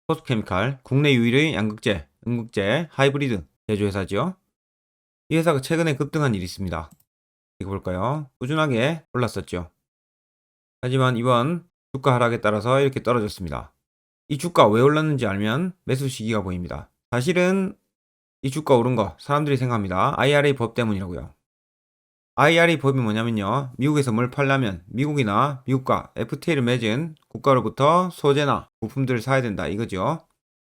포스케미칼, 국내 유일의 양극재, 음극재, 하이브리드 제조회사죠. 이 회사가 최근에 급등한 일이 있습니다. 이거 볼까요? 꾸준하게 올랐었죠. 하지만 이번 주가 하락에 따라서 이렇게 떨어졌습니다. 이 주가 왜 올랐는지 알면 매수 시기가 보입니다. 사실은 이 주가 오른 거 사람들이 생각합니다. IRA 법 때문이라고요. IRA 법이 뭐냐면요. 미국에서 뭘 팔려면 미국이나 미국과 FTA를 맺은 국가로부터 소재나 부품들을 사야 된다 이거죠.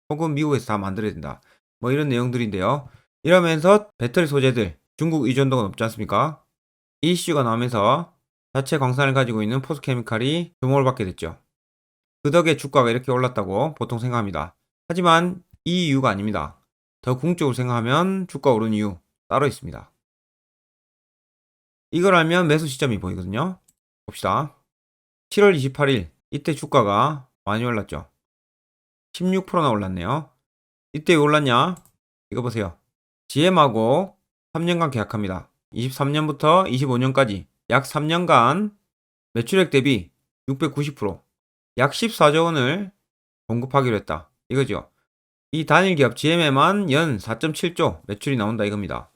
혹은 미국에서 다 만들어야 된다. 뭐 이런 내용들인데요. 이러면서 배터리 소재들 중국 의존도가 높지 않습니까? 이 이슈가 나오면서 자체 광산을 가지고 있는 포스케미칼이 주목을 받게 됐죠. 그 덕에 주가가 이렇게 올랐다고 보통 생각합니다. 하지만 이 이유가 아닙니다. 더 궁극적으로 생각하면 주가 오른 이유 따로 있습니다. 이걸 알면 매수 시점이 보이거든요. 봅시다. 7월 28일 이때 주가가 많이 올랐죠. 16%나 올랐네요. 이때 왜 올랐냐? 이거 보세요. GM하고 3년간 계약합니다. 23년부터 25년까지 약 3년간 매출액 대비 690%, 약 14조 원을 공급하기로 했다. 이거죠. 이 단일 기업 GM에만 연 4.7조 매출이 나온다 이겁니다.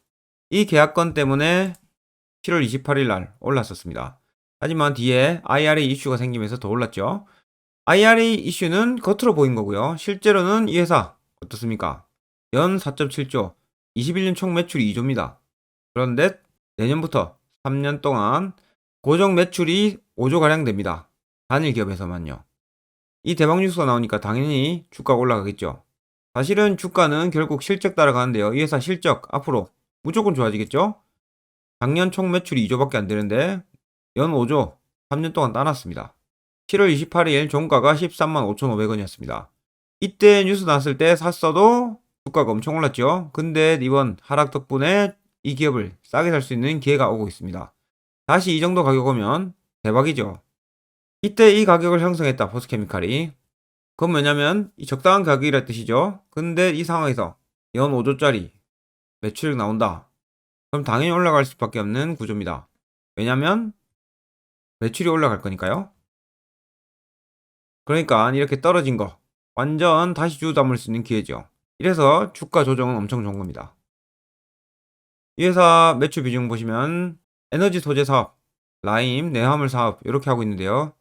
이 계약건 때문에 7월 28일 날 올랐었습니다. 하지만 뒤에 IRA 이슈가 생기면서 더 올랐죠. IRA 이슈는 겉으로 보인 거고요. 실제로는 이 회사 어떻습니까? 연 4.7조, 21년 총 매출이 2조입니다. 그런데 내년부터 3년 동안 고정 매출이 5조가량 됩니다. 단일 기업에서만요. 이 대박 뉴스가 나오니까 당연히 주가가 올라가겠죠. 사실은 주가는 결국 실적 따라가는데요. 이 회사 실적 앞으로 무조건 좋아지겠죠? 작년 총 매출이 2조밖에 안 되는데 연 5조 3년 동안 따놨습니다. 7월 28일 종가가 13만 5,500원이었습니다. 이때 뉴스 났을 때 샀어도 주가가 엄청 올랐죠. 근데 이번 하락 덕분에 이 기업을 싸게 살 수 있는 기회가 오고 있습니다. 다시 이 정도 가격 오면 대박이죠. 이때 이 가격을 형성했다 포스케미칼이. 그건 뭐냐면 이 적당한 가격이라 뜻이죠. 근데 이 상황에서 연 5조짜리 매출액 나온다. 그럼 당연히 올라갈 수밖에 없는 구조입니다. 왜냐면 매출이 올라갈 거니까요. 그러니까 이렇게 떨어진 거 완전 다시 주워 담을 수 있는 기회죠. 이래서 주가 조정은 엄청 좋은 겁니다. 이 회사 매출 비중 보시면 에너지 소재 사업, 라임, 내화물 사업 이렇게 하고 있는데요.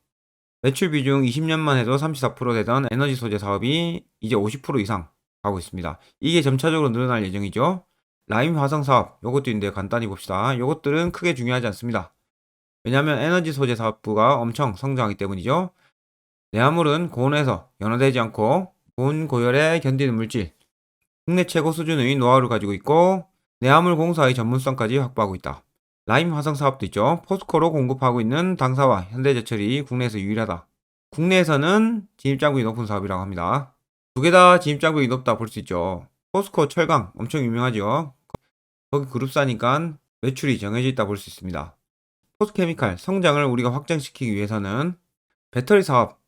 매출 비중 20년만 해도 34% 되던 에너지 소재 사업이 이제 50% 이상 가고 있습니다. 이게 점차적으로 늘어날 예정이죠. 라임 화성 사업 요것도 있는데 간단히 봅시다. 요것들은 크게 중요하지 않습니다. 왜냐하면 에너지 소재 사업부가 엄청 성장하기 때문이죠. 내화물은 고온에서 연화되지 않고 고온 고열에 견디는 물질, 국내 최고 수준의 노하우를 가지고 있고 내화물 공사의 전문성까지 확보하고 있다. 라임 화성 사업도 있죠. 포스코로 공급하고 있는 당사와 현대제철이 국내에서 유일하다. 국내에서는 진입장벽이 높은 사업이라고 합니다. 두 개 다 진입장벽이 높다 볼 수 있죠. 포스코 철강 엄청 유명하죠. 거기 그룹사니까 매출이 정해져 있다 볼 수 있습니다. 포스케미칼 성장을 우리가 확장시키기 위해서는 배터리 사업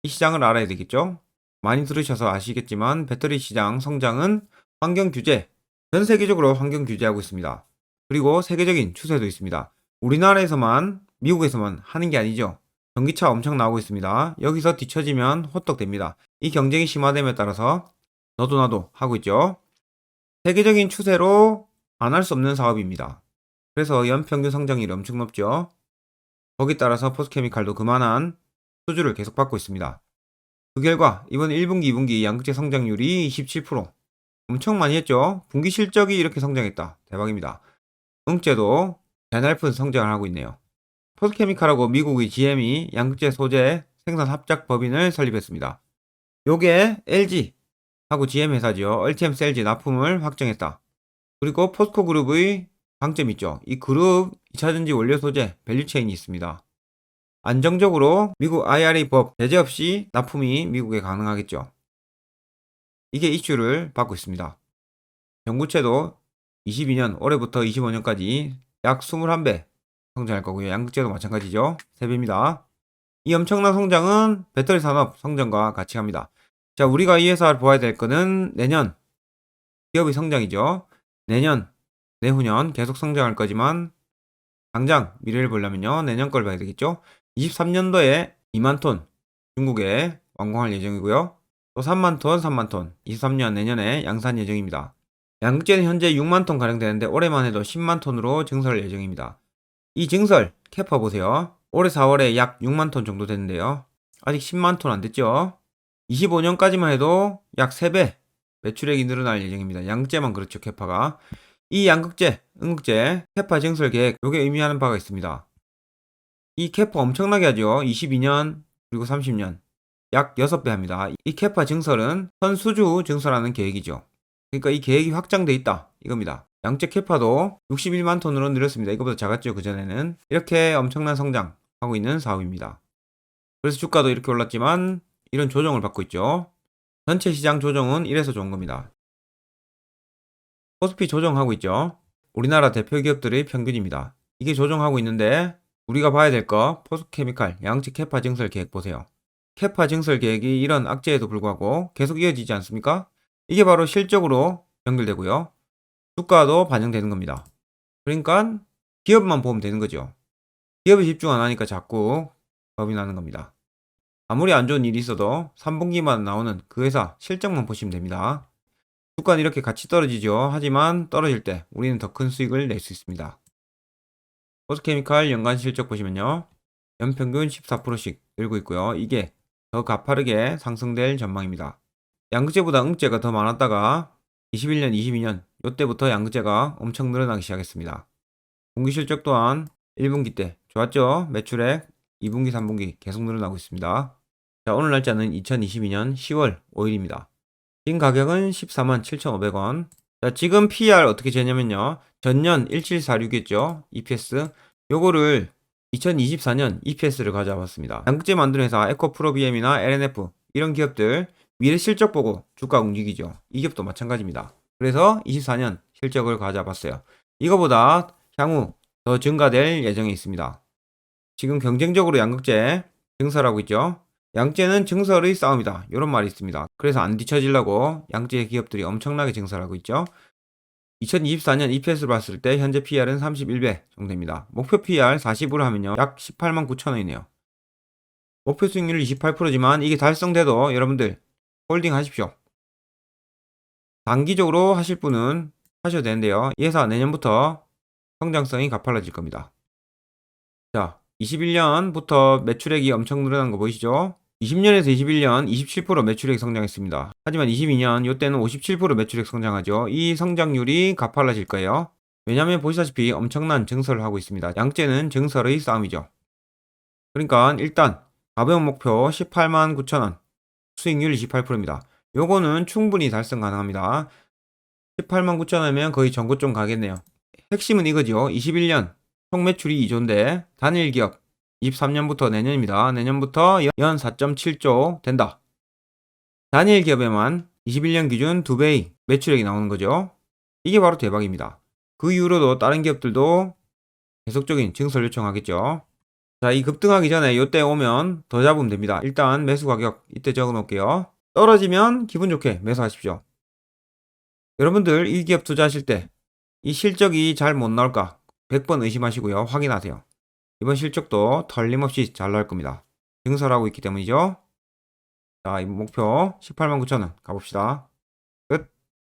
이 시장을 알아야 되겠죠? 많이 들으셔서 아시겠지만 배터리 시장 성장은 환경 규제, 전 세계적으로 환경 규제하고 있습니다. 그리고 세계적인 추세도 있습니다. 우리나라에서만, 미국에서만 하는 게 아니죠. 전기차 엄청 나오고 있습니다. 여기서 뒤처지면 호떡됩니다. 이 경쟁이 심화됨에 따라서 너도 나도 하고 있죠. 세계적인 추세로 안 할 수 없는 사업입니다. 그래서 연평균 성장률이 엄청 높죠. 거기에 따라서 포스케미칼도 그만한 수주를 계속 받고 있습니다. 그 결과 이번 1분기, 2분기 양극재 성장률이 27%. 엄청 많이 했죠. 분기 실적이 이렇게 성장했다. 대박입니다. 응째도 대날픈 성장을 하고 있네요. 포스케미칼하고 미국의 GM이 양극재 소재 생산 합작 법인을 설립했습니다. 요게 LG하고 GM 회사죠. 얼티엄 셀즈 납품을 확정했다. 그리고 포스코 그룹의 강점이 있죠. 이 그룹 2차전지 원료 소재 밸류체인이 있습니다. 안정적으로 미국 IRA 법 제재 없이 납품이 미국에 가능하겠죠. 이게 이슈를 받고 있습니다. 전구체도 22년 올해부터 25년까지 약 21배 성장할 거고요. 양극재도 마찬가지죠. 3배입니다. 이 엄청난 성장은 배터리 산업 성장과 같이 갑니다. 자, 우리가 이 회사를 보아야 될 거는 내년 기업의 성장이죠. 내년, 내후년 계속 성장할 거지만 당장 미래를 보려면요. 내년 걸 봐야 되겠죠. 23년도에 2만 톤 중국에 완공할 예정이고요. 또 3만톤, 3만톤 23년 내년에 양산 예정입니다. 양극재는 현재 6만톤 가량 되는데 올해만 해도 10만톤으로 증설 예정입니다. 이 증설 캐파 보세요. 올해 4월에 약 6만톤 정도 됐는데요. 아직 10만톤 안 됐죠. 25년까지만 해도 약 3배 매출액이 늘어날 예정입니다. 양극재만 그렇죠, 캐파가. 이 양극재, 음극재, 캐파 증설 계획, 요게 의미하는 바가 있습니다. 이 캐파 엄청나게 하죠. 22년 그리고 30년 약 6배 합니다. 이 캐파 증설은 선수주 증설하는 계획이죠. 그러니까 이 계획이 확장돼 있다 이겁니다. 양극재 캐파도 61만 톤으로 늘었습니다. 이거보다 작았죠, 그전에는. 이렇게 엄청난 성장하고 있는 사업입니다. 그래서 주가도 이렇게 올랐지만 이런 조정을 받고 있죠. 전체 시장 조정은 이래서 좋은 겁니다. 코스피 조정하고 있죠. 우리나라 대표 기업들의 평균입니다. 이게 조정하고 있는데 우리가 봐야 될 거 포스케미칼 양극재 캐파 증설 계획 보세요. 캐파 증설 계획이 이런 악재에도 불구하고 계속 이어지지 않습니까? 이게 바로 실적으로 연결되고요. 주가도 반영되는 겁니다. 그러니까 기업만 보면 되는 거죠. 기업에 집중 안 하니까 자꾸 겁이 나는 겁니다. 아무리 안 좋은 일이 있어도 3분기만 나오는 그 회사 실적만 보시면 됩니다. 주가는 이렇게 같이 떨어지죠. 하지만 떨어질 때 우리는 더 큰 수익을 낼 수 있습니다. 포스케미칼 연간 실적 보시면요. 연평균 14%씩 늘고 있고요. 이게 더 가파르게 상승될 전망입니다. 양극재보다 음극재가 더 많았다가 21년, 22년 요때부터 양극재가 엄청 늘어나기 시작했습니다. 분기 실적 또한 1분기 때 좋았죠. 매출액 2분기, 3분기 계속 늘어나고 있습니다. 자, 오늘 날짜는 2022년 10월 5일입니다. 지금 가격은 147,500원. 자, 지금 PER 어떻게 재냐면요. 전년 1746이었죠. EPS. 요거를 2024년 EPS를 가져와봤습니다. 양극재 만드는 회사 에코프로비엠이나 LNF 이런 기업들 미래 실적 보고 주가 움직이죠. 이 기업도 마찬가지입니다. 그래서 24년 실적을 가져와봤어요. 이거보다 향후 더 증가될 예정에 있습니다. 지금 경쟁적으로 양극재 증설하고 있죠. 양극재는 증설의 싸움이다. 이런 말이 있습니다. 그래서 안 뒤처지려고 양극재 기업들이 엄청나게 증설하고 있죠. 2024년 EPS를 봤을 때 현재 PR은 31배 정도 됩니다. 목표 PR 40으로 하면요. 약 18만 9천 원이네요. 목표 수익률 28%지만 이게 달성돼도 여러분들 홀딩 하십시오. 단기적으로 하실 분은 하셔도 되는데요. 이 회사 내년부터 성장성이 가팔라질 겁니다. 자, 21년부터 매출액이 엄청 늘어난 거 보이시죠? 20년에서 21년 27% 매출액 성장했습니다. 하지만 22년 이때는 57% 매출액 성장하죠. 이 성장률이 가팔라질 거예요. 왜냐하면 보시다시피 엄청난 증설을 하고 있습니다. 양극재는 증설의 싸움이죠. 그러니까 일단 가벼운 목표 18만 9천원 수익률 28%입니다. 요거는 충분히 달성 가능합니다. 18만 9천원이면 거의 전고점 가겠네요. 핵심은 이거죠. 21년 총 매출이 2조인데 단일 기업 23년부터 내년입니다. 내년부터 연 4.7조 된다. 단일 기업에만 21년 기준 2배의 매출액이 나오는 거죠. 이게 바로 대박입니다. 그 이후로도 다른 기업들도 계속적인 증설 요청하겠죠. 자, 이 급등하기 전에 이때 오면 더 잡으면 됩니다. 일단 매수 가격 이때 적어 놓을게요. 떨어지면 기분 좋게 매수하십시오. 여러분들 이 기업 투자하실 때 이 실적이 잘 못 나올까 100번 의심하시고요. 확인하세요. 이번 실적도 털림없이 잘 나올 겁니다. 증설하고 있기 때문이죠. 자, 이 목표 18만 9천원 가봅시다.